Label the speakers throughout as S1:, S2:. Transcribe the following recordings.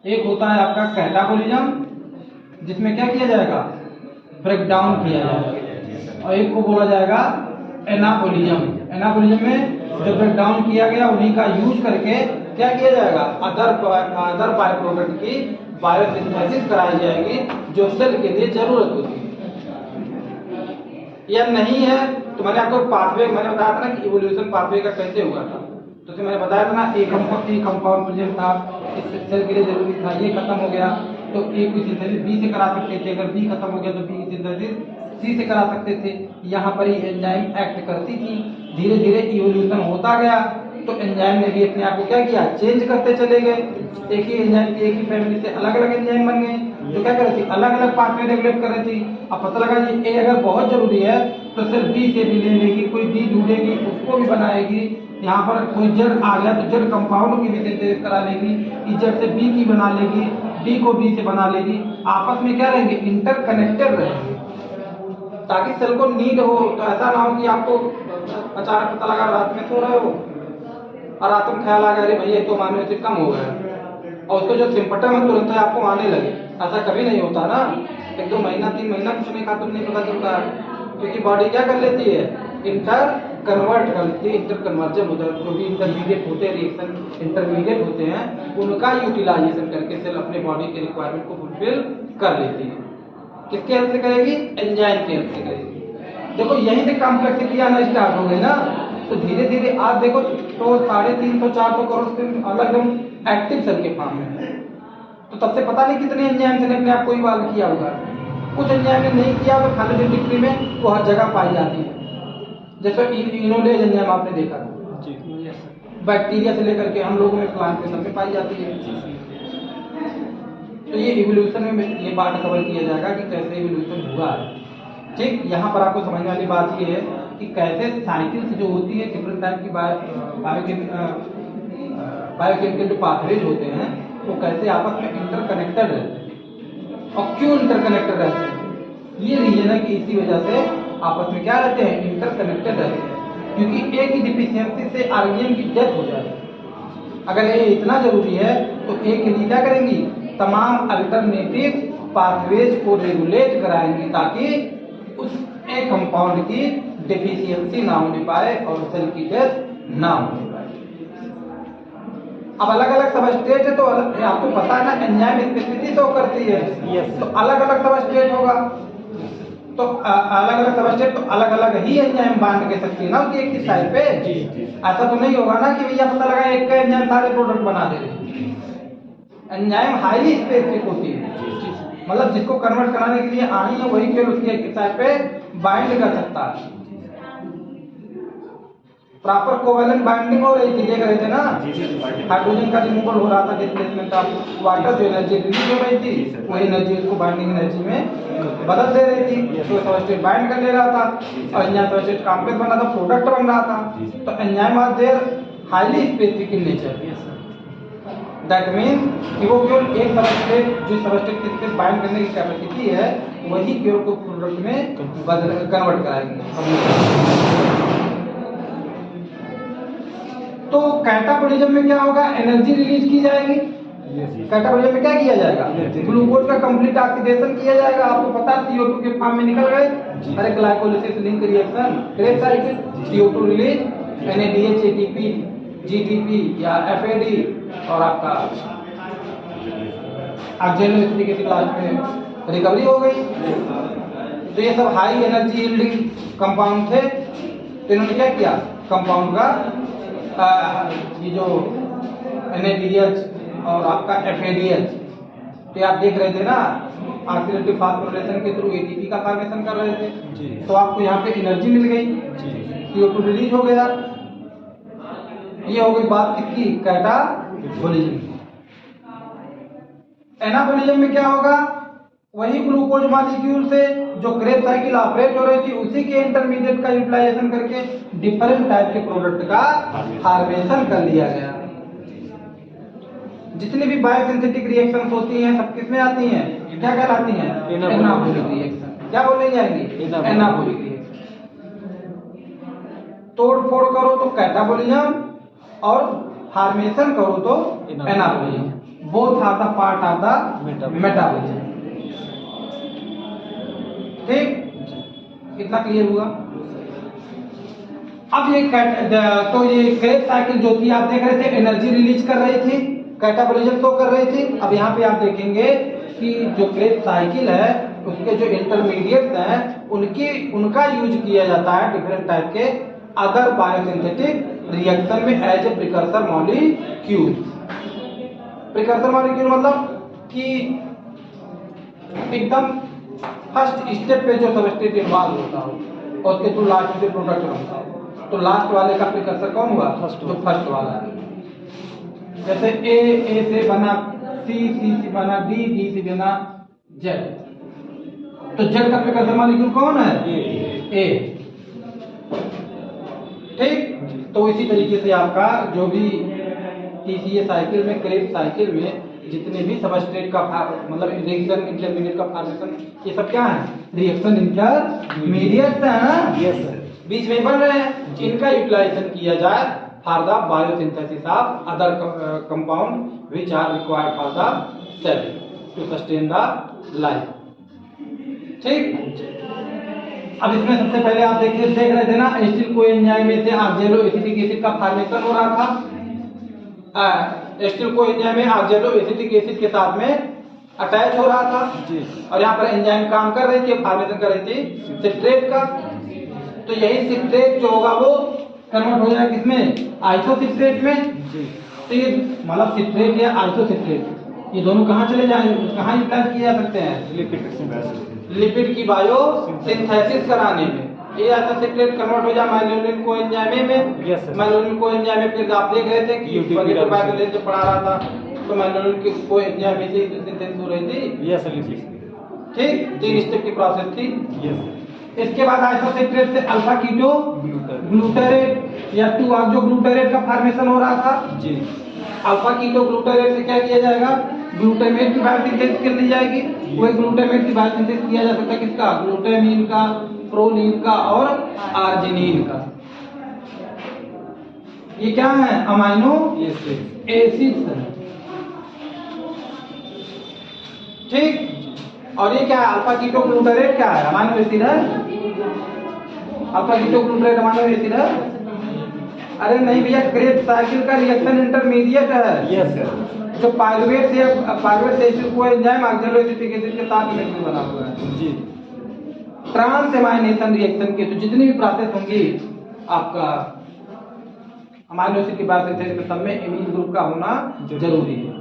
S1: एक होता है आपका कैटाबोलिज्म, जिसमें क्या किया जाएगा, ब्रेक डाउन किया जाएगा, और एक को बोला जाएगा एनाबोलिज्म। एनाबोलिज्म में जो ब्रेक डाउन किया गया उन्हीं का यूज करके क्या किया जाएगा, अदर बाय प्रोडक्ट की बायोसिंथेसिस कराई जाएगी जो सेल के लिए जरूरत होती है। या नहीं है तो मैंने आपको पाथवे मैंने बताया था ना कि इवोल्यूशन पाथवे का कैसे हुआ था, तो मैंने बताया था ना, एक कंपाउंड प्रेजेंट था, इस सेल के लिए जरूरी था, ये खत्म हो गया तो ए की सिंथेसिस बी से करा सकते थे, अगर बी खत्म हो गया तो बी की सिंथेसिस सी से करा सकते थे। यहाँ पर ही एंजाइम एक्ट करती थी। धीरे धीरे इवोल्यूशन होता गया तो एंजाइम ने भी अपने आप को क्या किया, चेंज करते चले गए। एक ही एंजाइम की एक ही फैमिली से अलग अलग एंजाइम बन गए जो क्या कर रही थी, अलग अलग पाथवे रेगुलेट कर रही थी। अब पता लगा कि ए अगर बहुत जरूरी है तो सिर्फ बी से भी ले लेगी, कोई बी ढूंढेगी उसको भी बनाएगी। यहाँ पर कोई जड़ आ गया तो जड़ कंपाउंड की भी सिंथेसिस करा लेगी, जड़ से बी की बना लेगी, बी को बी से बना लेगी। आपस में क्या रहेंगे, इंटरकनेक्टेड रहेंगे, ताकि सेल को नीड हो। तो ऐसा ना हो कि आपको अचानक पता लगा रात में सो रहे हो और रात में ख्याल आ गया अरे भैया तो मानो से कम हो गया, और उसको जो सिम्पटम है तुरंत आपको आने लगे। ऐसा कभी नहीं होता ना, 1-2 महीना 3 महीना कुछ नहीं खा तो नहीं पता चलता, क्योंकि बॉडी क्या कर लेती है, इंटर कन्वर्ट कर लेती है। इंटर कन्वर्जन होता है, जो भी इंटरमीडिएट होते हैं, रिएक्शन इंटरमीडिएट होते हैं, उनका यूटिलाइजेशन करके सेल अपने बॉडी के रिक्वायरमेंट को फुलफिल कर लेती है। किसके हेल्प से करेगी, एंजाइम के हेल्प से करेगी। देखो यहीं से कॉम्प्लेक्सिटी आना स्टार्ट हो गई ना, तो धीरे धीरे आप देखो तो 350-400 करोड़ सेल अलग एक्टिव सेल के फॉर्म में है। तो तब से पता नहीं कितने एंजाइम ने अपने आप को इवाल्व किया होगा। कुछ एंजाइम ने नहीं किया तो फाइलोजेनेटिक ट्री में वो हर जगह पाई जाती है। जैसे इनोलेज एंजाइम आपने देखा था, बैक्टीरिया से लेकर के हम लोगों में, प्लांट में सब में पाई जाती है। तो ये इवोल्यूशन में ये पार्ट कवर किया जाएगा कि कैसे इवोल्यूशन हुआ है। ठीक, यहाँ पर आपको समझने वाली बात ये है कि कैसे साइकिल्स जो होती है, डिफरेंट टाइप की बायोकेमिकल जो पाथवेज होते हैं वो कैसे आपस में इंटरकनेक्टेड रहते हैं। और क्यों इंटरकनेक्टेड रहते हैं, ये रीजन है कि इसी वजह से आपस में क्या रहते हैं, इंटरकनेक्टेड रहते हैं। क्योंकि ए की डिफिशियंसी से आरबीएम की डेथ हो जाए, अगर ये इतना जरूरी है तो ए के लिए क्या करेंगी, तमाम अल्टरनेटिव पाथवेज को रेगुलेट कराएंगी ताकि उस ए कंपाउंड की डिफिशियंसी ना होने पाए और सेल की डेथ ना होने पाए। अब अलग अलग सबस्ट्रेट है तो आपको पता है ना, एंजाइम स्पेसिफिसिटी तो करती है, तो अलग अलग सबस्ट्रेट होगा, तो अलग अलग सबस्ट्रेट तो अलग अलग ही एंजाइम बांध के सकती है ना उसकी एक साइड पे। ऐसा तो नहीं होगा ना कि भैया पता लगा एक का एंजाइम सारे प्रोडक्ट बना दे रहे। एंजाइम हाईली स्पेसिफिक होती है, मतलब जिसको कन्वर्ट कराने के लिए आई है वही केवल उसकी एक साइड पे बाइंड कर सकता है। प्रॉपर कोवेलेंट बाइंडिंग हो रही थी, देख रहे थे ना, हाइड्रोजन का रिमूवल हो रहा था, डिस्प्लेसमेंट ऑफ वाटर, जो एनर्जी रिलीज हो रही थी वही एनर्जी उसको बाइंडिंग एनर्जी में बदल दे रही थी, तो सबस्ट्रेट बाइंड कर ले रहा था और एंजाइम सबस्ट्रेट कॉम्प्लेक्स बन रहा था, प्रोडक्ट बन रहा था। तो enzyme are there highly specific in nature. That means कि वो केवल एक सबस्ट्रेट, जो सबस्ट्रेट के बाइंड करने की कैपेसिटी है वही केवल को प्रोडक्ट में कन्वर्ट कराएंगे। तो कैटाबोलिज्म में क्या होगा, एनर्जी रिलीज की जाएगी। कैटाबोलिज्म में क्या किया जाएगा, ग्लूकोज का कंप्लीट ऑक्सीडेशन किया जाएगा। आपको पता है CO2 के फॉर्म में निकल गए, अरे glycolysis link reaction, Krebs cycle, CO2 release, NADH ATP GTP या FAD और आपका ऑक्सीजन एसिडिक लास्ट में रिकवरी हो गई। तो ये सब हाई एनर्जी यील्डिंग कंपाउंड थे, तो इन्होंने क्या किया, कंपाउंड का ये जो NADH और आपका FADH, तो आप देख रहे थे ना, ऑक्सीडेटिव फास्फोरिलेशन के थ्रू ATP का फॉर्मेशन कर रहे थे, तो आपको यहाँ पे एनर्जी मिल गई, CO2 रिलीज हो गया। ये हो गई बात किसकी, कैटाबोलिज्म। एनाबोलिज्म में क्या होगा, वही ग्लूकोज मॉलिक्यूल से जो क्रेब साइकिल ऑपरेट हो रही थी उसी के इंटरमीडिएट का यूटिलाइजेशन करके डिफरेंट टाइप के प्रोडक्ट का फॉर्मेशन कर लिया गया। जितनी भी बायोसिंथेटिक रिएक्शंस होती हैं सब किसमें आती हैं, क्या कहलाती हैं, एनाबोलिक रिएक्शन। क्या बोली जाएंगी, एनाबोलिक रिएक्शन। तोड़ फोड़ करो तो कैटाबोलिज्म और फॉर्मेशन करो तो anabolism. both are the part of the metabolism. ठीक, कितना क्लियर हुआ? अब ये तो ये क्रेब साइकिल जो थी आप देख रहे थे एनर्जी रिलीज कर रही थी, कैटाबॉलिज्म तो कर रही थी। अब यहाँ पे आप देखेंगे कि जो क्रेब साइकिल है उसके जो इंटरमीडिएट्स हैं उनका यूज किया जाता है डिफरेंट टाइप के अदर बायोसिंथेटिक रिएक्शन में as a precursor molecule. Precursor molecule मतलब कि एकदम फर्स्ट स्टेप पे जो सबस्ट्रेट इन्वॉल्व होता हो और उसके थ्रू लास्ट में प्रोडक्ट बनता हो। तो लास्ट वाले का प्रिकर्सर कौन हुआ? जो फर्स्ट वाला है। जैसे ए से बना सी से बना डी से बना जेड, तो जेड का प्रिकर्सर मॉलिक्यूल कौन है? ए। ठीक, तो इसी तरीके से आपका जो भी टीसीए साइकिल में क्रेब साइकिल में जितने भी सबस्ट्रेट का मतलब रिएक्शन इंटरमीडिएट का फॉर्मेशन, ये सब क्या है? रिएक्शन इंटरमीडिएट है ना, बीच में बन रहे हैं। इनका यूटिलाइजेशन किया जाए for the biosynthesis of other compound which are required for the cell to sustain the life. ठीक, अब इसमें सबसे पहले आप देख रहे थे ना एसिटिल कोएंजाइम में से ऑक्सैलो एसिटिक एसिड का फॉर्मेशन हो रहा था। एसिटिल कोएंजाइम में ऑक्सैलो एसिटिक एसिड के साथ में अटैच हो रहा था और यहाँ पर एंजाइम काम कर रही थी, फॉर्मेशन कर रही थी सिट्रेट का। तो यही सिट्रेट जो होगा वो कन्वर्ट हो जाएगा किसमें? आइसोसिट्रेट में। तो ये मतलब सिट्रेट या आइसोसिट्रेट ये दोनों कहाँ चले जाएंगे, कहाँ यूटिलाइज किए जा सकते हैं? लिपिड की बायो सिंथेसिस कराने में। ये आइसोसिट्रेट कन्वर्ट हो जाए माइलोनिन कोएंजाइम में। माइलोनिन कोएंजाइम में फिर आप देख रहे थे कि बायोसिंथेसिस जो पढ़ा रहा था तो माइलोनिन की कोएंजाइम में से सिंथेसिस हो रही थी। ठीक, 3 स्टेप की प्रोसेस थी। इसके बाद आइसोसिट्रेट से अल्फा कीटो ग्लूटारेट या 2 ऑक्सो ग्लूटारेट का फॉर्मेशन हो रहा था जी। अल्फा कीटो ग्लूटारेट से क्या किया जाएगा? ग्लूटामेट की बायोसिंथेसिस कर दी जाएगी। वही ग्लूटामेट की बायोसिंथेसिस किया जा सकता है किसका? ग्लूटामीन का, प्रोलीन का और आर्जिनिन का। ये क्या है? अमाइनो एसिड्स है। ठीक, और ये क्या है? अल्फा कीटो ग्लूटारेट क्या है? अमाइनो एसिड है। Alpha keto glutarate amino acid है। अरे नहीं भैया, क्रेब साइकिल का रिएक्शन इंटरमीडिएट है। Yes sir. जो पाइरुवेट से acid coenzyme oxaloacetic acid के साथ में बना हुआ है जी। ट्रांसएमाइनेशन रिएक्शन के तो जितनी भी प्रोसेस होंगी आपका अमाइनो एसिड की बायोसिंथेसिस में सब में एमीन ग्रुप का होना जरूरी है।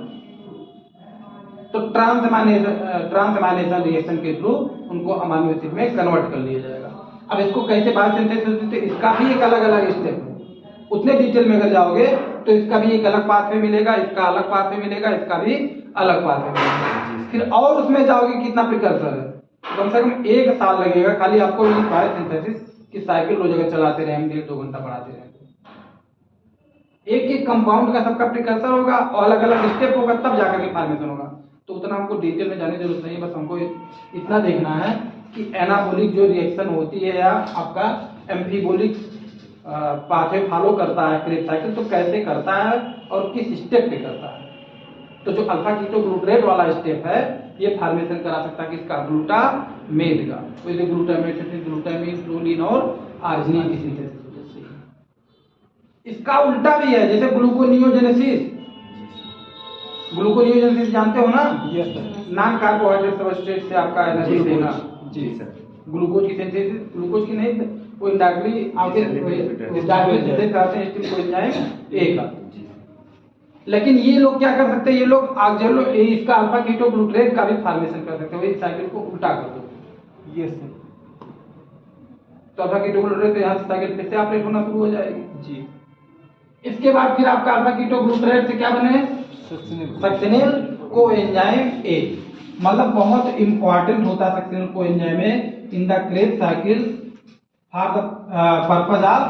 S1: तो ट्रांसएमाइनेशन रिएक्शन के थ्रू उनको अमाइनो एसिड में कन्वर्ट कर लिया जाएगा। अब इसको कैसे बायोसिंथेसिस होती है इसका भी एक अलग अलग स्टेप है। उतने डिटेल में अगर जाओगे तो इसका भी एक अलग पाथवे मिलेगा, इसका अलग पाथवे मिलेगा, इसका भी अलग पाथवे मिलेगा। फिर और उसमें जाओगे कितना प्रिकर्सर है, कम से कम 1 साल लगेगा खाली आपको ये बायोसिंथेसिस की साइकिल रोज अगर चलाते रहे 1.5-2 घंटा पढ़ाते रहे। एक कंपाउंड का सबका प्रिकर्सर होगा और अलग अलग स्टेप होगा तब जाकर के फॉर्मेशन होगा। तो उतना हमको डिटेल में जाने की जरूरत नहीं है, बस हमको इतना देखना है कि एनाबोलिक जो रिएक्शन होती है या आपका एम्फीबोलिक पाथवे फॉलो करता है क्रेब साइकिल तो कैसे करता है और किस स्टेप पे करता है। तो जो अल्फा कीटो ग्लूटारेट वाला स्टेप है ये फॉर्मेशन करा सकता है किसका? ग्लूटामेट का। तो ये ग्लूटामेट से ग्लूटामीन, प्रोलीन और आर्जिनिन की सिंथेसिस होती है। इसका उल्टा भी है, जैसे ग्लूकोनियोजेनेसिस। ग्लूकोनियोजेनेसिस जानते हो ना? Yes sir. Non carbohydrate substrate से आपका एनर्जी देना जी सर। ग्लूकोज की सिंथेसिस, ग्लूकोज की नहीं, वो इंडायरेक्टली आगे जैसे करते हैं एसिटिल कोएंजाइम ए का। लेकिन ये लोग क्या कर सकते हैं? ये लोग ऑक्सैलो इसका अल्फा कीटो ग्लूटारेट का भी फॉर्मेशन कर सकते हैं। वही साइकिल को उल्टा कर दो। Yes sir. तो अल्फा कीटो ग्लूटारेट यहाँ से साइकिल फिर से ऑपरेट होना शुरू हो जाएगी जी। इसके बाद फिर आपका अल्फा कीटो ग्लूटारेट से क्या बने? Succinyl coenzyme A. मतलब बहुत इंपॉर्टेंट होता है succinyl coenzyme A in the Kreb cycle for the purpose of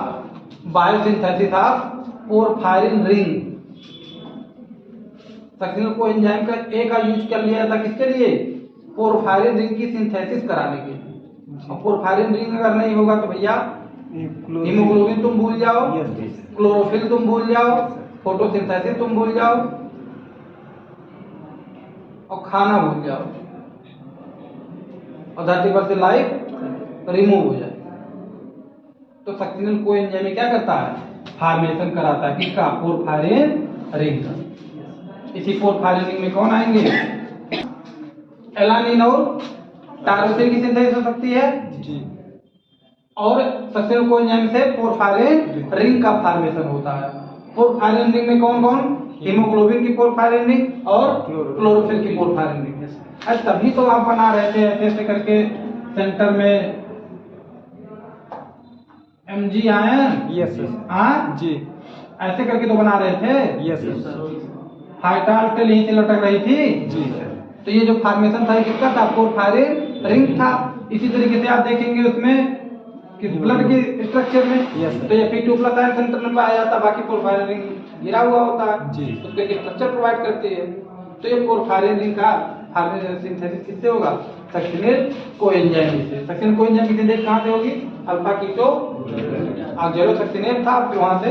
S1: biosynthesis of porphyrin ring. Succinyl coenzyme का ए का यूज कर लिया था किसके लिए? पोरफायरिन रिंग की सिंथेसिस कराने के लिए। और पोरफायरिन रिंग अगर नहीं होगा तो भैया हीमोग्लोबिन तुम भूल जाओ, क्लोरोफिल तुम भूल जाओ, फोटोसिंथेसिस तुम भूल जाओ। और खाना भूल जाओ और धरती पर से लाइफ रिमूव हो जाए, तो सक्सिनल कोएंजाइम क्या करता है? फॉर्मेशन कराता है किसका? पोरफायरिन रिंग का। इसी पोरफायरिन रिंग में कौन आएंगे? एलानिन और टायरोसिन की सिंथेसिस हो सकती है जी। और सक्सिनल कोएंजाइम से पोरफायरिन रिंग का फॉर्मेशन होता है। पोरफायरिन रिंग में कौन कौन? हीमोग्लोबिन की पोरफायरिन रिंग और क्लोरोफिल की पोरफायरिन रिंग। अरे तभी तो आप बना रहे थे ऐसे ऐसे करके सेंटर में Mg आयन।
S2: यस
S1: हाँ
S2: जी,
S1: ऐसे करके तो बना रहे थे।
S2: यस
S1: हाइड्राल्टेल यहीं से लटक रही थी
S2: जी।
S1: तो ये जो फॉर्मेशन था किसका था? पोरफायरिन रिंग था। इसी तरीके से आप देखेंगे उसमें किस ब्लड के स्ट्रक्चर में तो ये Fe2+ आयन सेंटर में पाया जाता है, बाकी पोरफायरिन रिंग गिरा हुआ होता है
S2: जी।
S1: उसके स्ट्रक्चर प्रोवाइड करती है। तो ये पोरफायरिन रिंग का सिंथेसिस किससे होगा? सक्सिनल कोएंजाइम से। सक्सिनल कोएंजाइम की सिंथेसिस कहां से होगी? अल्फा कीटो ऑक्सैलोसक्सिनेट था, फिर वहां से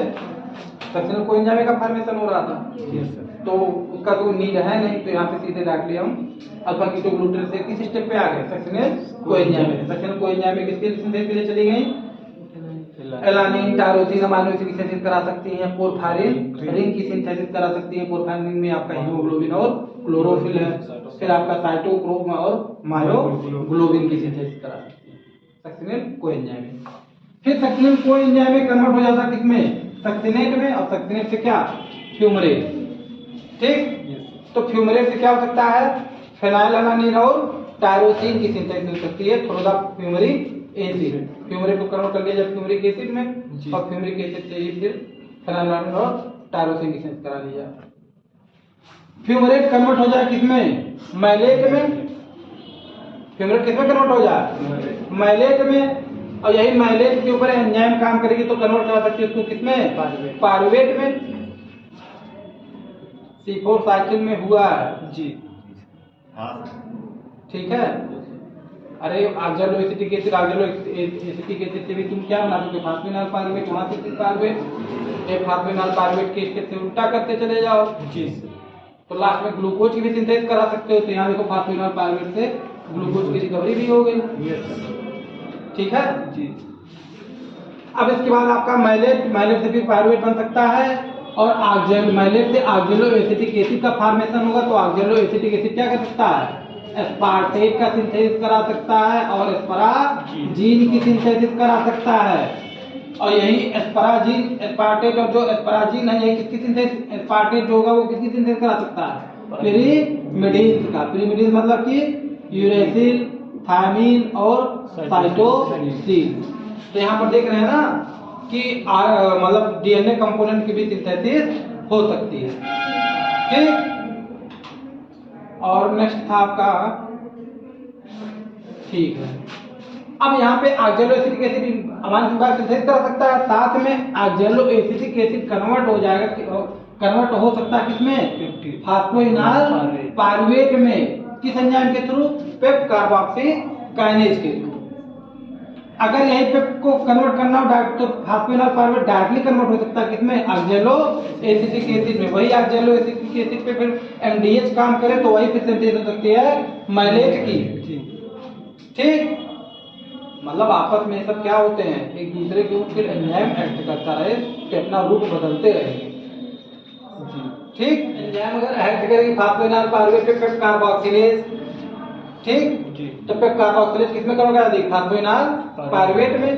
S1: सक्सिनल कोएंजाइम का फॉर्मेशन हो रहा था। तो उसका तो नीड है नहीं, तो यहाँ पे सीधे डायरेक्टली हम अल्फा कीटो ग्लूटारेट से किस स्टेप पे आ गए? Succinyl coenzyme. सक्सिनल कोएंजाइम में किसकी सिंथेसिस के लिए चली गई? एलानिन, टायरोसिन अमीनो एसिड की सिंथेसिस करा सकती हैं। पोरफायरिन रिंग की सिंथेसिस करा सकती हैं। पोरफायरिन रिंग में आपका हीमोग्लोबिन और क्लोरोफिल है, फिर आपका साइटोक्रोम और मायोग्लोबिन की सिंथेसिस करा सकती है सक्सिनल कोएंजाइम। फिर सक्सिनल कोएंजाइम में कन्वर्ट हो जाता है किसमें? सक्सिनेट में, और सक्सिनेट से क्या? फ्यूमरेट। ठीक, तो फ्यूमरेट से क्या हो सकता है? फेनाइलएलानिन और टायरोसिन की सिंथेसिस हो सकती है through the fumaric acid. Fumarate को कन्वर्ट कर लिया जाए फ्यूमरिक एसिड में और फ्यूमरिक एसिड से ही फिर फेनाइलएलानिन और टायरोसिन की सिंथेसिस करा ली जाए। फ्यूमरेट कन्वर्ट हो जाए किसमें? मैलेट में। फ्यूमरेट किसमें कन्वर्ट हो जाए? मैलेट में। और यही मैलेट के ऊपर एंजाइम काम करेगी तो कन्वर्ट करा सकती है उसको किसमें? पारुवेट में। C4 साइकिल में हुआ है
S2: जी।
S1: ठीक है। अरे oxalo acetic acid, oxalo acetic acid से भी तुम क्या बना सकते हो? फास्फेनॉल पारुवेट, वहां से फिर पारुवेट। ये फास्फेनॉल पारुवेट के स्टेप से उल्टा करते चले जाओ
S2: जी।
S1: तो लास्ट में ग्लूकोज की भी सिंथेसिस करा सकते हो। तो यहाँ देखो फास्फेनॉल पारुवेट से ग्लूकोज की रिकवरी भी हो गई। ठीक है
S2: जी।
S1: अब इसके बाद आपका मैलेट से फिर पारुवेट बन सकता है और मैलेट से ऑक्सैलो एसिटिक एसिड का फॉर्मेशन होगा। तो ऑक्सैलो एसिटिक एसिड क्या कर सकता है? एस्पार्टेट का सिंथेसिस करा सकता है और एस्पाराजीन की सिंथेसिस करा सकता है। और यही एस्पार्टेट और जो एस्पाराजीन है यही किसकी सिंथेसिस? एस्पार्टेट जो होगा वो किसकी सिंथेसिस करा सकता है? पिरिमिडीन का। पिरिमिडीन मतलब कि यूरेसिल, थायमीन और साइटोसिन। तो यहाँ पर देख रहे हैं ना कि मतलब डीएनए कंपोनेंट की भी सिंथेसिस हो सकती है। ठीक, और नेक्स्ट था आपका, ठीक है, अब यहाँ पे ऑक्सैलो एसिटिक एसिड अमाइनो का सिंथेसिस कर सकता है, साथ में ऑक्सैलो एसिटिक एसिड कन्वर्ट हो जाएगा, कन्वर्ट हो सकता है किसमें? फास्फोइनॉल पारुवेट में। किस एंजाइम के थ्रू? पेप कार्बोक्सी काइनेज के थ्रू। अगर यही पेप को कन्वर्ट करना हो डायरेक्ट तो फास्फोइनॉल पारुवेट डायरेक्टली कन्वर्ट हो सकता है किसमें? ऑक्सैलो एसिटिक एसिड में। वही ऑक्सैलो एसिटिक एसिड पे फिर एमडीएच काम करे तो वही फिर सिंथेसिस हो सकती है मैलेट की। ठीक, मतलब आपस में सब क्या होते हैं? एक दूसरे के ऊपर एंजाइम एक्ट करता रहे कि अपना रूप बदलते रहेंगे। ठीक, एंजाइम अगर एक्ट करेगी फास्फोइनॉल पारुवेट पे पेप कार्बोक्सिलेज, ठीक, तो पेप कार्बोक्सिलेज किसमें करोगे? अधिक फास्फोइनॉल पारुवेट में।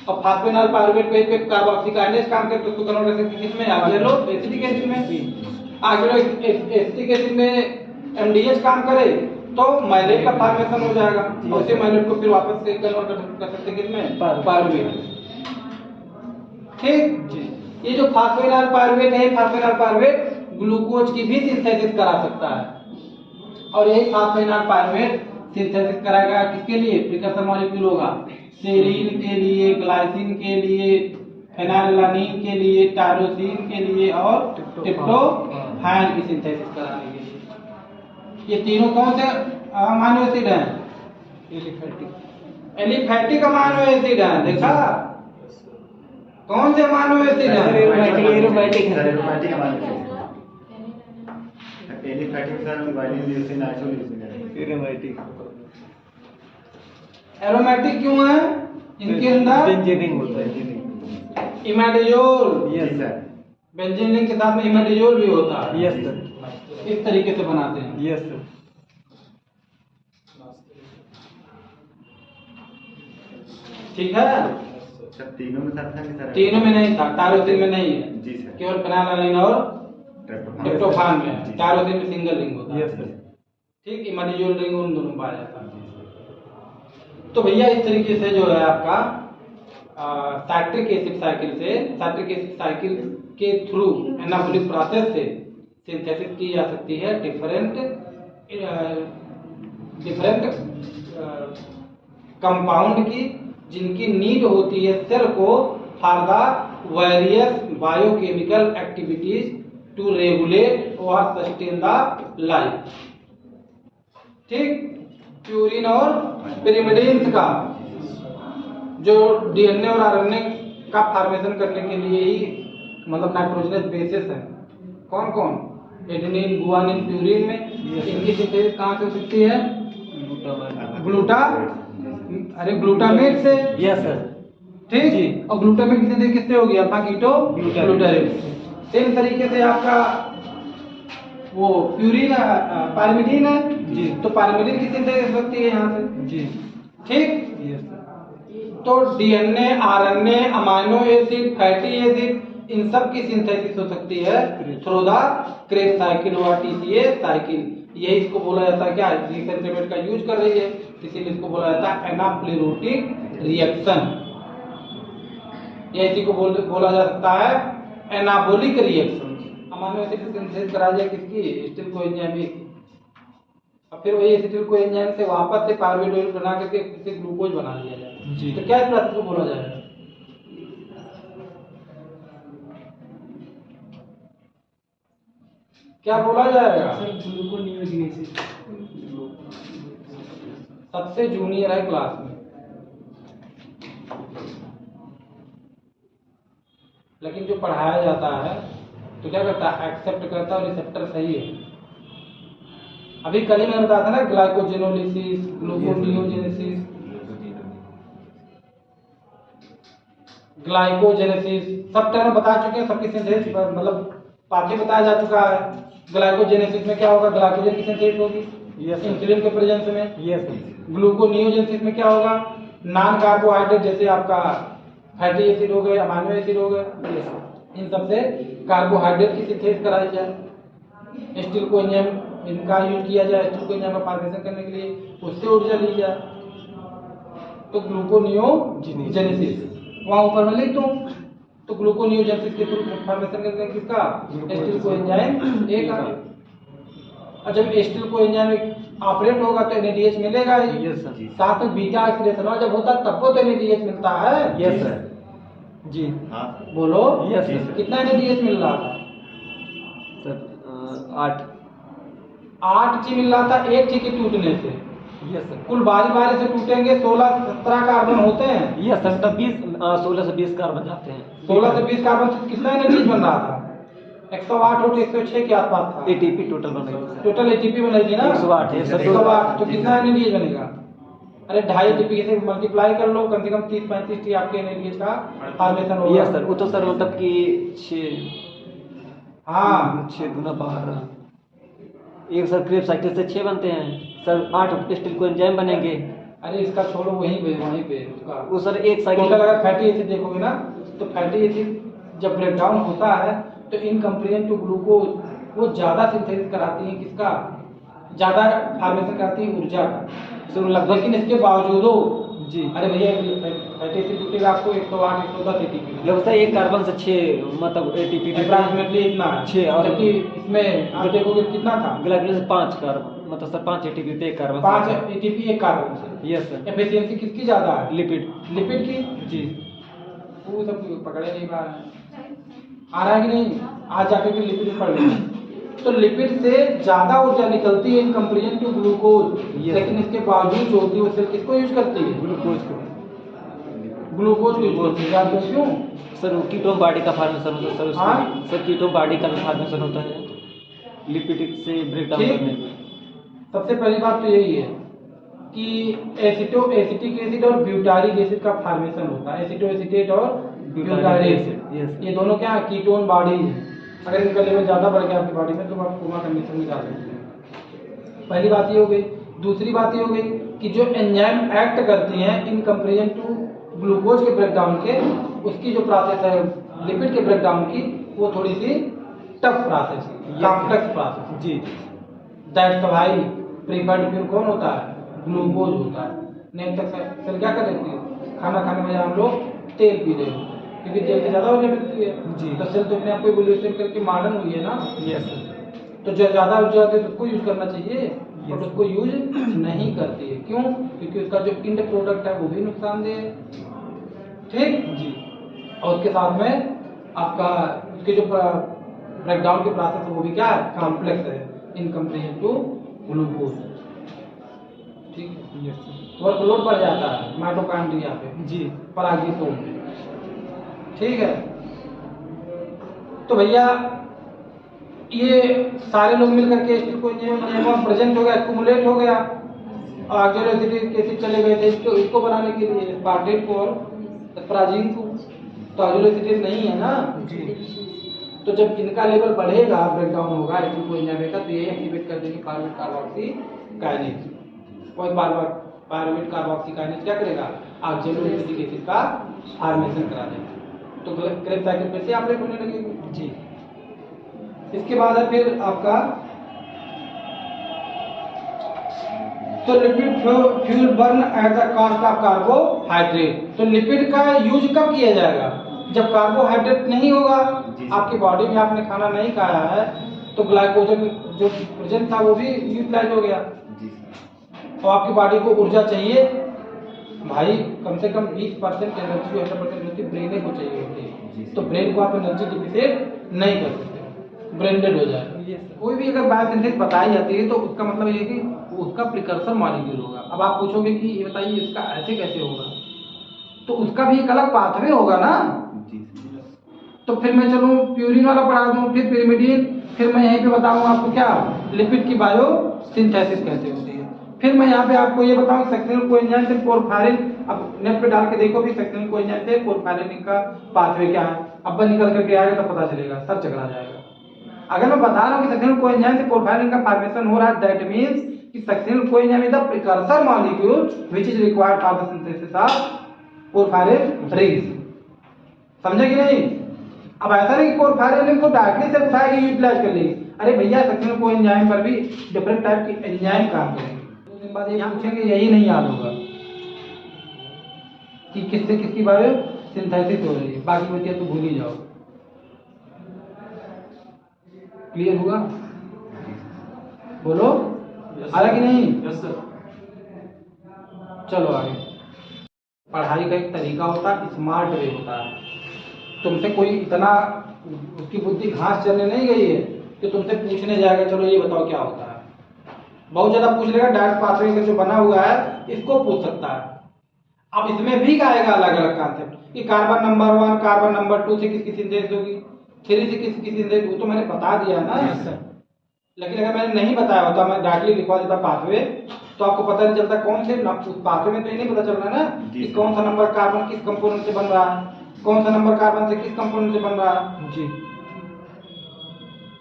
S1: और फास्फोइनॉल पारुवेट पे पेप कार्बोक्सी काइनेज काम करके उसको कन्वर्ट कर सकते हैं किसमें? ऑक्सैलो एसिटिक एसिड में। ऑक्सैलो एसिटिक एसिड में एमडीएच काम करे तो मैलेट का फॉर्मेशन हो जाएगा और उसी मैलेट को फिर वापस से कन्वर्ट कर सकते हैं किसमें? पारुवेट। ठीक, ये जो फास्फोइनॉल पारुवेट है, फास्फोइनॉल पारुवेट ग्लूकोज की भी सिंथेसिस करा सकता है और यही फास्फोइनॉल पारुवेट सिंथेसिस कराएगा किसके लिए? प्रिकसर मॉलिक्यूल होगा सेरीन के लिए, ग्लाइसिन के लिए, फेनाइलएलानिन के लिए, टायरोसिन के लिए और ट्रिप्टोफैन की सिंथेसिस कराने के लिए। ये तीनों कौन से अमीनो एसिड हैं? एलिफैटिक अमीनो एसिड है। देखा कौन से अमीनो एसिड है?
S2: Aliphatic sir violin leucine isoleucine है।
S1: एरोमेटिक क्यों है इनके अंदर?
S3: बेंजीनिंग होता है।
S1: इमेडियोल,
S2: जी सर।
S1: बेंजीन के साथ में इमेडियोल भी होता है।
S3: Yes sir.
S1: इस तरीके से बनाते हैं।
S3: Yes sir.
S1: ठीक है,
S2: सर तीनों में था कि सर?
S1: तीनों में नहीं था, टायरोसिन में नहीं है,
S2: जी सर।
S1: केवल फेनाइलएलानाइन और ट्रिप्टोफान में है। टायरोसिन में सिंगल रिंग होता है।
S3: Yes sir.
S1: ठीक, इमेडियोल रिंग उन दोनों में पाया जाता है। तो भैया इस तरीके से जो है आपका सैट्रिक एसिड साइकिल के थ्रू एनाबॉलिक प्रोसेस से सिंथेसिस की जा सकती है डिफरेंट कंपाउंड की, जिनकी नीड होती है सेल को for the various biochemical activities to regulate और सस्टेन द लाइफ। ठीक, प्यूरिन और पिरिमिडिन्स का जो डीएनए और आरएनए का फॉर्मेशन करने के लिए ही मतलब नाइट्रोजनस बेसिस है। कौन कौन? एडेनिन, गुआनिन, प्यूरिन में इनकी सिंथेसिस कहाँ से हो सकती है? ग्लूटामेट से।
S3: Yes sir.
S1: ठीक
S3: जी।
S1: और ग्लूटामेट की सिंथेसिस किससे होगी? Alpha keto glutarate. सेम तरीके से आपका वो प्यूरिन पायरिमिडीन है
S3: जी।
S1: तो पायरिमिडीन की सिंथेसिस होती है यहाँ से।
S3: जी।
S1: ठीक,
S3: यस सर।
S1: तो DNA, RNA, amino acid, fatty acid, इन सब की सिंथेसिस हो सकती है थ्रू द क्रेब साइकिल और टीसीए साइकिल। यही इसको बोला जाता है क्या? रिसेंटेमेंट का यूज कर रही है, इसीलिए इसको बोला जाता है एनाप्लेरोटिक रिएक्शन। ये इसी को बोला जा सकता है एनाबॉलिक रिएक्शन। अमाइनो एसिड की सिंथेसिस कराई जाए किसकी? Acetyl coenzyme. और फिर वही एसिटिल कोएंजाइम से वापस से पायरुवेट ऑयल बना करके इसे ग्लूकोज बना लिया जाए।
S3: जी।
S1: तो क्या इस प्रोसेस को बोला जाएगा? क्या बोला जाएगा?
S3: ग्लूकोनियोजेनेसिस।
S1: सबसे जूनियर है क्लास में, लेकिन जो पढ़ाया जाता है तो क्या करता है? एक्सेप्ट करता है और रिसेप्टर सही है। अभी कल ही मैंने बताया था ना, ग्लाइकोजेनोलिसिस, ग्लूकोनियोजेनेसिस, ग्लाइकोजेनेसिस सब टर्म बता चुके हैं, सबकी सिंथेसिस मतलब पाठ्य बताया जा चुका है। ग्लाइकोजेनेसिस में क्या होगा? ग्लाइकोजन की सिंथेसिस होगी इंसुलिन के प्रेजेंस में।
S3: Yes sir.
S1: ग्लूकोनियोजेनेसिस में क्या होगा? नॉन कार्बोहाइड्रेट जैसे आपका फैटी एसिड हो गए, अमाइनो एसिड हो गए, इन सब से कार्बोहाइड्रेट की सिंथेसिस कराई जाए। एसिटिल कोएंजाइम इनका यूज किया जाए एसिटिल कोएंजाइम का फॉर्मेशन करने के लिए, उससे ऊर्जा ली जाए। तो ग्लूकोनियोजेनेसिस वहां ऊपर में लिख दूं तो ग्लूकोनियोजेनेसिस के थ्रू फॉर्मेशन करने किसका? एसिटिल कोएंजाइम ए का। और जब एसिटिल कोएंजाइम ऑपरेट होगा तो एनएडीएच मिलेगा ही।
S3: Yes sir.
S1: साथ में बीटा ऑक्सीडेशन जब होता है तब तो एनएडीएच मिलता है।
S3: Yes sir. जी।
S2: हाँ
S1: बोलो।
S3: Yes sir.
S1: कितना एनएडीएच मिल रहा था?
S3: सर 8
S1: 8 मिल रहा था एक ची के टूटने से।
S3: Yes sir.
S1: कुल बारी बारी से टूटेंगे 16-17 कार्बन होते हैं।
S3: Yes sir. तब 16 से 20 कार्बन जाते हैं।
S1: 16 से 20 कार्बन से कितना एनएडीएच बन रहा था? 108 और 106 के आसपास था।
S3: एटीपी टोटल बनेगी सर।
S1: टोटल एटीपी बनेगी ना
S3: 108 है सर।
S1: 108 तो कितना एनएडीएच बनेगा? अरे 2.5 एटीपी से मल्टीप्लाई कर लो, कम से कम 30-35 टी आपके एनएडीएच का फॉर्मेशन होगा।
S3: Yes sir. वो तो सर मतलब कि 6
S1: हाँ
S3: 6 गुना 12 एक सर क्रेब साइकिल से 6 बनते हैं सर। 8 एसिटिल कोएंजाइम बनेंगे।
S1: अरे इसका छोड़ो, वहीं पे उसका
S3: वो सर एक साइकिल
S1: टोटल अगर फैटी एसिड देखोगे ना तो फैटी एसिड जब ब्रेकडाउन होता है तो इन कंपेरिजन टू ग्लूकोज वो ज्यादा सिंथेसिस कराती है। किसका ज्यादा फॉर्मेशन कराती है? ऊर्जा का।
S3: सर लगभग।
S1: लेकिन इसके बावजूद
S3: जी।
S1: अरे भैया फैटी एसिड टूटेगा आपको 108-110 एटीपी
S3: लगभग सर एक कार्बन से 6 मतलब एटीपी
S1: अप्रॉक्सीमेटली इतना है।
S3: 6 और
S1: जबकि इसमें आप देखोगे कितना था?
S3: ग्लाइकोजन से 5 कार्बन मतलब सर 5 एटीपी पे एक कार्बन।
S1: 5 एटीपी एक कार्बन से।
S3: Yes sir.
S1: एफिशिएंसी किसकी ज्यादा है?
S3: लिपिड
S1: की।
S3: जी।
S1: वो सब पकड़े नहीं पा रहे हैं। आ रहा है कि नहीं? आज जाकर के लिपिड पढ़ लेना। तो लिपिड से ज्यादा ऊर्जा निकलती है इन कंपेरिजन टू ग्लूकोज। लेकिन इसके बावजूद जो होती है वो सेल किसको यूज करती है?
S3: ग्लूकोज को
S1: ग्लूकोज को यूज करती है। जानते हो क्यों?
S3: सर वो कीटोन बॉडी का फॉर्मेशन होता है सर।
S1: हाँ?
S3: उसमें सर कीटोन बॉडी का फॉर्मेशन होता है। लिपिड से ब्रेक डाउन
S1: ठीक।
S3: करने में।
S1: सबसे पहली बात तो यही है कि एसिटिक एसिड और ब्यूटारिक एसिड का फॉर्मेशन होता है। एसिटो एसिटेट और ब्यूटारिक एसिड,
S3: Yes.
S1: ये दोनों क्या कीटोन बॉडीज हैं। अगर इनका लेवल ज़्यादा बढ़ गया आपकी बॉडी में तो आप कोमा कंडीशन में जा सकते हैं। पहली बात ये हो गई। दूसरी बात ये हो गई कि जो एंजाइम एक्ट करती हैं इन कंपेरिजन टू ग्लूकोज के ब्रेकडाउन के, उसकी जो प्रोसेस है लिपिड के ब्रेकडाउन की, वो थोड़ी सी टफ प्रोसेस है, कॉम्प्लेक्स प्रोसेस।
S3: जी।
S1: दैट्स व्हाई प्रीफर्ड फ्यूल कौन होता है? ग्लूकोज होता है। नहीं तक सेल क्या कर देती है? खाना खाने में हम लोग तेल पी रहे हो क्योंकि तेल से ज्यादा ऊर्जा मिलती है
S3: जी।
S1: तो सेल तो अपने आप को इवोल्यूशन करके मॉडर्न हुई है ना।
S3: Yes sir.
S1: तो जो ज्यादा ऊर्जा होती है तो उसको यूज करना चाहिए, बट उसको यूज नहीं करती है। क्यों? क्योंकि उसका जो इंड प्रोडक्ट है वो भी नुकसानदेह है। ठीक।
S3: जी।
S1: और उसके साथ में आपका उसके जो ब्रेकडाउन की प्रोसेस है वो भी क्या है? कॉम्प्लेक्स है इन कंपेरिजन टू ग्लूकोज। ठीक है।
S3: Yes sir.
S1: वर्कलोड बढ़ जाता है माइटोकॉन्ड्रिया पे,
S3: जी।
S1: परागीतों में। ठीक है। तो भैया ये सारे लोग मिलकर के एसिड को प्रेजेंट हो गया, एक्यूमुलेट हो गया और आगे एसिटिक एसिड चले गए थे इसको बनाने के लिए स्पार्टेट को और एस्पराजिन को। तो आइसोलेटेड नहीं है ना।
S3: जी।
S1: तो जब इनका लेवल बढ़ेगा, ब्रेकडाउन होगा एसिड को एंजाइम का, तो ये एक्टिवेट कर देंगे पायरुवेट कार्बोक्सी काइनेज। और पायरुवेट कार्बोक्सी काइनेज क्या करेगा? ऑक्जेलोएसिटिक एसिड का फॉर्मेशन करा देगा। तो क्रेब्स साइकिल पे से ऑपरेट होने लगेगी।
S3: जी।
S1: इसके बाद है फिर आपका तो lipid fuel burn at the cost of carbohydrate. तो लिपिड का यूज कब किया जाएगा? जब कार्बोहाइड्रेट नहीं होगा, आपकी बॉडी में आपने खाना नहीं खाया है तो ग्लाइकोजन जो प्रेजेंट था वो भी यूटिलाइज हो गया। और आपकी बॉडी को ऊर्जा चाहिए भाई, कम से कम 20% एनर्जी जो 100% होती है ब्रेन को चाहिए होती है। तो ब्रेन को आप एनर्जी डिफिशिएंट नहीं कर सकते, ब्रेन डेड हो जाए। कोई भी अगर बायोसिंथेसिस बताई जाती है तो उसका मतलब ये है कि उसका प्रिकर्सर मॉलिक्यूल होगा। अब आप पूछोगे कि ये बताइए इसका ऐसे कैसे होगा, तो उसका भी एक अलग पाथवे होगा ना। तो फिर मैं चलूँ प्यूरिन वाला पढ़ा दूँ, फिर पिरिमिडीन, फिर मैं यहीं पे बताऊँ आपको क्या लिपिड की बायोसिंथेसिस कैसे होती है। फिर मैं यहाँ पे आपको ये बताऊँ सक्सेसिव कोएंजाइम से पोरफायरिन। अब नेट पे डाल के देखो भी सक्सेसिव कोएंजाइम से पोरफायरिन का पाथवे क्या है। अब निकल करके आएगा तो पता चलेगा, सब चकरा जाएगा। अगर मैं बता रहा हूँ कि सक्सेसिव कोएंजाइम से पोरफायरिन का फॉर्मेशन हो रहा है, दैट मींस कि successive coenzyme is the precursor molecule which is required for the synthesis of porphyrin rings. समझे कि नहीं? अब ऐसा नहीं कि पोरफायरिन रिंग को डायरेक्टली से उठा के यूटिलाइज कर लेगी। अरे भैया सक्सेसिव कोएंजाइम पर भी डिफरेंट टाइप की एंजाइम काम करेंगे। उसके बाद ये पूछेंगे, यही नहीं याद होगा कि किससे किसकी बायोसिंथेसिस हो रही है, बाकी बतिया तो भूल ही जाओ। क्लियर हुआ? बोलो आया कि नहीं?
S3: Yes sir.
S1: चलो आगे। पढ़ाई का एक तरीका होता है, स्मार्ट वे होता है। तुमसे कोई इतना उसकी बुद्धि घास चलने नहीं गई है कि तुमसे पूछने जाएगा चलो ये बताओ क्या होता है। बहुत ज्यादा पूछ लेगा, डायरेक्ट पाथवे का जो बना हुआ है इसको पूछ सकता है। अब इसमें भी आएगा अलग अलग कॉन्सेप्ट कि कार्बन नंबर 1 कार्बन नंबर 2 से किसकी सिंथेसिस होगी, 3 से किसकी सिंथेसिस, वो तो मैंने बता दिया ना। लेकिन अगर मैंने नहीं बताया होता, मैं डायरेक्टली लिखवा देता पाथवे, तो आपको पता नहीं चलता कौन से पाथवे में। तो ये नहीं पता चल रहा ना कि कौन सा नंबर कार्बन किस कंपोनेंट से बन रहा है, कौन सा नंबर कार्बन से किस कंपोनेंट से बन रहा है।
S3: जी।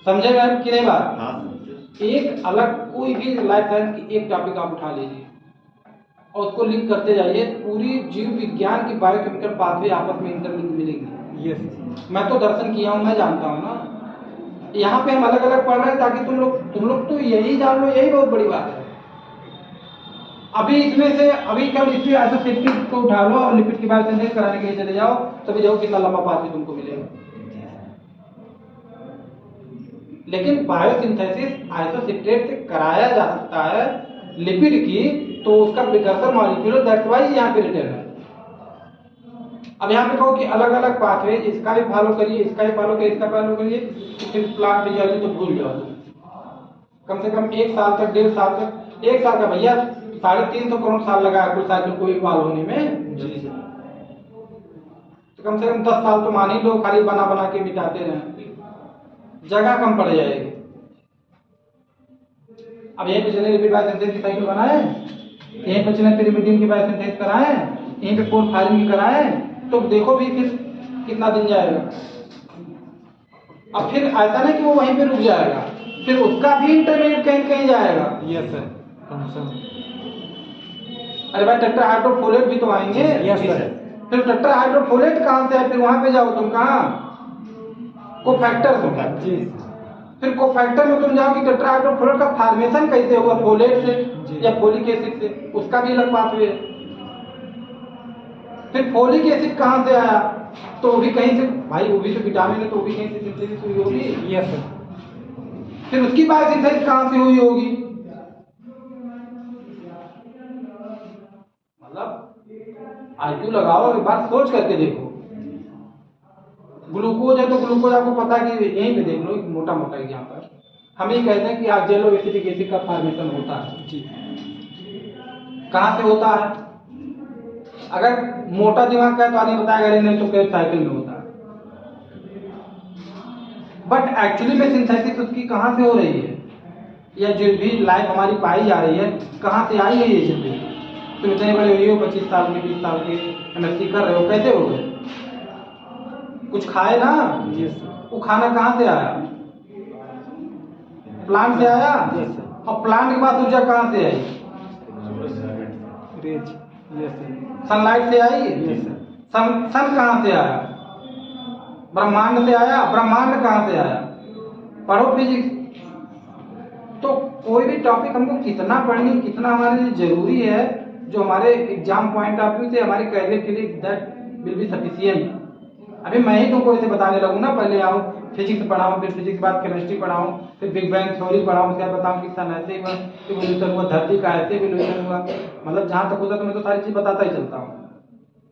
S1: समझे मैम कि नहीं बात?
S2: हाँ।
S1: एक अलग कोई भी लाइफ साइंस की एक टॉपिक आप उठा लीजिए और उसको लिंक करते जाइए, पूरी जीव विज्ञान की बायोकेमिकल पाथवे आपस में इंटरलिंक मिलेगी।
S3: यस।
S1: मैं तो दर्शन किया हूँ, मैं जानता हूँ ना। यहाँ पे हम अलग अलग पढ़ रहे हैं ताकि तुम लोग तो यही जान लो, यही बहुत बड़ी बात है। अभी इसमें से अभी कल इसी आइसोसेप्टिक को उठा लो और लिपिड की बायोसिंथेसिस कराने के लिए चले जाओ, तभी देखो कितना लंबा पाथवे तुमको मिलेगा। लेकिन बायोसिंथेसिस आइसोसेप्टेट से कराया जा सकता है लिपिड की, तो उसका प्रिकर्सर मॉलिक्यूल, दैट्स व्हाई यहाँ पे रिटर्न है। अब यहाँ पे कहो कि अलग अलग पाथवे, इसका भी फॉलो करिए, इसका भी फॉलो करिए, इसका फॉलो करिए, फिर प्लांट फिजियोलॉजी तो भूल जाओ। कम से कम 1 साल तक, 1.5 साल तक, 1 साल का भैया 350 करोड़ साल लगा है कुल साइकिल को इवॉल्व होने में। तो कम से कम 10 साल तो मान ही लो खाली बना बना के मिटाते रहे, जगह कम पड़ जाएगी। अब यहीं पे चले रिपीट बायोसिंथेसिस की साइकिल बनाए, यहीं पे चले pyrimidine की बायोसिंथेसिस कराए, यहीं पे पोरफायरिन की कराए, तो देखो भी फिर कितना दिन जाएगा। अब फिर ऐसा नहीं कि वो वहीं पे रुक जाएगा, फिर उसका भी इंटरमीडिएट कहीं कहीं जाएगा।
S3: यस सर, कम
S1: अरे भाई टेट्राहाइड्रोफोलेट भी तो आएंगे।
S3: Yes sir.
S1: फिर टेट्राहाइड्रोफोलेट कहाँ से है, फिर वहां पे जाओ तुम कहाँ, कोफैक्टर से।
S3: जी
S1: फिर कोफैक्टर में तुम जाओ कि टेट्राहाइड्रोफोलेट का फॉर्मेशन कैसे हुआ, फोलेट से
S3: जी।
S1: या फोलिक एसिड से, उसका भी अलग पाथवे है। फिर फोलिक एसिड कहाँ से आया, तो वो भी कहीं से, भाई वो भी तो विटामिन है, तो वो भी कहीं से सिंथेसिस हुई होगी।
S3: Yes sir.
S1: फिर उसकी बायोसिंथेसिस कहाँ से हुई होगी, मतलब आईक्यू लगाओ, एक बार सोच करके देखो। ग्लूकोज है तो ग्लूकोज आपको पता कि यहीं पे देख लो, मोटा मोटा एग्जांपल हम ही कहते हैं कि ऑक्जेलो एसिटिक एसिड का फॉर्मेशन होता है
S3: जी।
S1: कहाँ से होता है। अगर मोटा दिमाग का है तो आदमी बताएगा अरे नहीं तो क्रेब साइकिल में होता है, बट एक्चुअली में सिंथेसिस उसकी कहाँ से हो रही है, या जो भी लाइफ हमारी पाई जा रही है कहाँ से आई है ये जिंदगी। तुम इतने बड़े हुए हो, 25 साल के 20 साल के एमएससी कर रहे हो, कैसे हो गए, कुछ खाए ना।
S3: Yes sir.
S1: वो खाना कहाँ से आया, प्लांट से आया।
S3: Yes sir.
S1: और प्लांट के बाद ऊर्जा कहाँ से आई,
S3: रेज। Yes sir.
S1: सनलाइट से आई।
S3: Yes sir.
S1: सन कहाँ से आया, ब्रह्मांड से आया। ब्रह्मांड कहाँ से आया, पढ़ो फिजिक्स। तो कोई भी टॉपिक हमको कितना पढ़नी, कितना हमारे लिए जरूरी है, जो हमारे एग्जाम पॉइंट ऑफ व्यू से हमारे कैरियर के लिए दैट विल बी सफिशिएंट। अभी मैं ही तुमको ऐसे बताने लगूँ ना, पहले आऊँ फिजिक्स पढ़ाऊँ, फिर फिजिक्स के बाद केमिस्ट्री पढ़ाऊँ, फिर बिग बैंग थ्योरी पढ़ाऊँ, उसके बाद बताऊँ कि सन ऐसे इवोल्यूशन हुआ, धरती का ऐसे इवोल्यूशन हुआ, मतलब जहाँ तक होता तो मैं तो सारी चीज बताता ही चलता हूँ।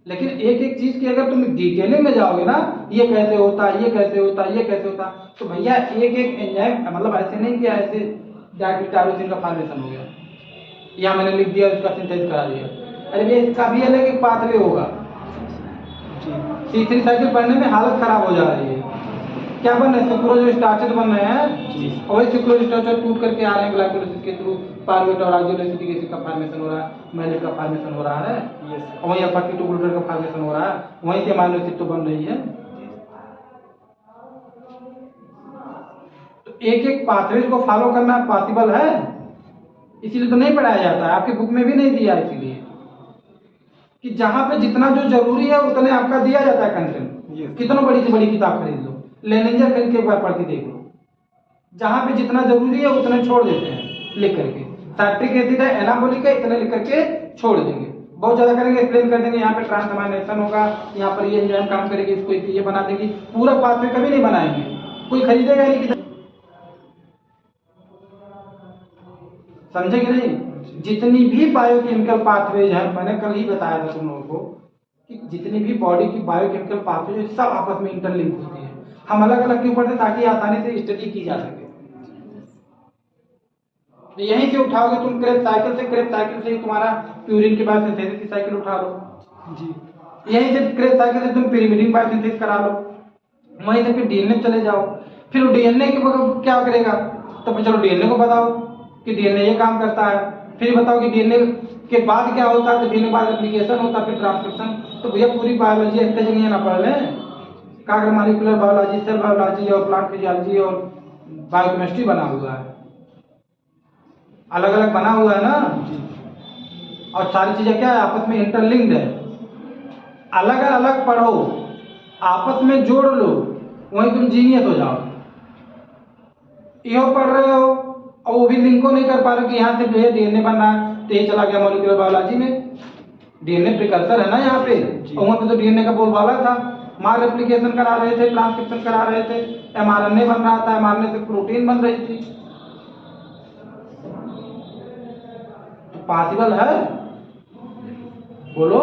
S1: लेकिन एक एक चीज की अगर तुम डिटेलिंग में जाओगे ना, ये कैसे होता है, ये कैसे होता है, ये कैसे होता है, तो भैया एक एक एंजाइम, मतलब ऐसे नहीं कि ऐसे डायरेक्टली टायरोसिन का फॉर्मेशन हो गया, या मैंने लिख दिया उसका सिंथेसिस करा दिया। अरे भैया इसका भी अलग एक पाथवे होगा। तीसरी साइकिल पढ़ने में हालत खराब हो जा रही है। क्या बन रहे हैं, सुक्रोज स्टार्चेज बन रहे हैं, और वही सुक्रोज स्टार्चेज टूट करके आ रहे हैं ग्लाइकोलाइसिस के थ्रू, पायरुवेट और ऑक्जेलो एसिटिक एसिड का फॉर्मेशन हो रहा है, मैलिक का फॉर्मेशन हो रहा है, और वहीं अल्फा कीटोग्लूटान का फॉर्मेशन हो रहा है, वहीं से अमीनो एसिड तो बन रही है। तो एक एक पाथवेज को फॉलो करना पॉसिबल है, इसीलिए तो नहीं पढ़ाया जाता है, आपके बुक में भी नहीं दिया, इसीलिए कि जहां पे जितना जो जरूरी है उतने आपका दिया जाता है कंटेंट। कितना बड़ी से बड़ी किताब खरीद लो, लेनेंजर खरीद के एक बार पढ़ के देख लो, जहां पे जितना जरूरी है उतने छोड़ देते हैं लिख करके। साइट्रिक एसिड है, एनाबोलिक है, इतने लिख करके छोड़ देंगे, बहुत ज्यादा करेंगे, एक्सप्लेन कर देंगे, यहाँ पे ट्रांसअमाइनेशन होगा, यहाँ पर ये एंजाइम काम करेगी, इसको ये बना देगी, पूरा पाथवे कभी नहीं बनाएंगे, कोई खरीदेगा नहीं किताब। समझे कि नहीं। जितनी भी बायोकेमिकल पाथवेज है, मैंने कल ही बताया था तुम लोगों को कि जितनी भी बॉडी की बायोकेमिकल पाथवेज सब आपस में इंटरलिंक होती है। हम अलग अलग क्यों पढ़ते, ताकि आसानी से स्टडी की जा सके। तो यहीं से उठाओगे तुम क्रेब साइकिल से ही तुम्हारा प्यूरिन के बायोसिंथेसिस की साइकिल उठा लो जी, यहीं से क्रेब साइकिल से तुम pyrimidine बायोसिंथेसिस करा लो, वहीं से फिर डीएनए चले जाओ, फिर डीएनए के क्या करेगा, तो चलो डीएनए को बताओ कि डीएनए ये काम करता है, फिर बताओ कि डीएनए के बाद क्या होता है, तो डीएनए के बाद एप्लीकेशन होता है, फिर ट्रांसक्रिप्शन। तो भैया पूरी बायोलॉजी एक जगह ना पढ़ लें, का अगर मॉलिक्यूलर बायोलॉजी, सेल बायोलॉजी और प्लांट फिजियोलॉजी और बायोकेमिस्ट्री बना हुआ है, अलग अलग बना हुआ है ना, और सारी चीजें क्या है आपस में इंटरलिंक्ड है। अलग अलग पढ़ो, आपस में जोड़ लो, वहीं तुम जीनियस हो जाओ। यो पढ़ रहे हो और वो भी लिंक को नहीं कर पा रहे कि यहाँ से जो है डीएनए बन रहा है, तो ये चला गया मॉलिक्यूलर बायोलॉजी में, डीएनए प्रिकर्सर है ना यहाँ पे, और वहाँ पे तो डीएनए का बोलबाला था, मार रेप्लिकेशन करा रहे थे, ट्रांसक्रिप्शन करा रहे थे, एमआरएनए बन रहा था, एमआरएनए से प्रोटीन बन रही थी। पॉसिबल है, बोलो।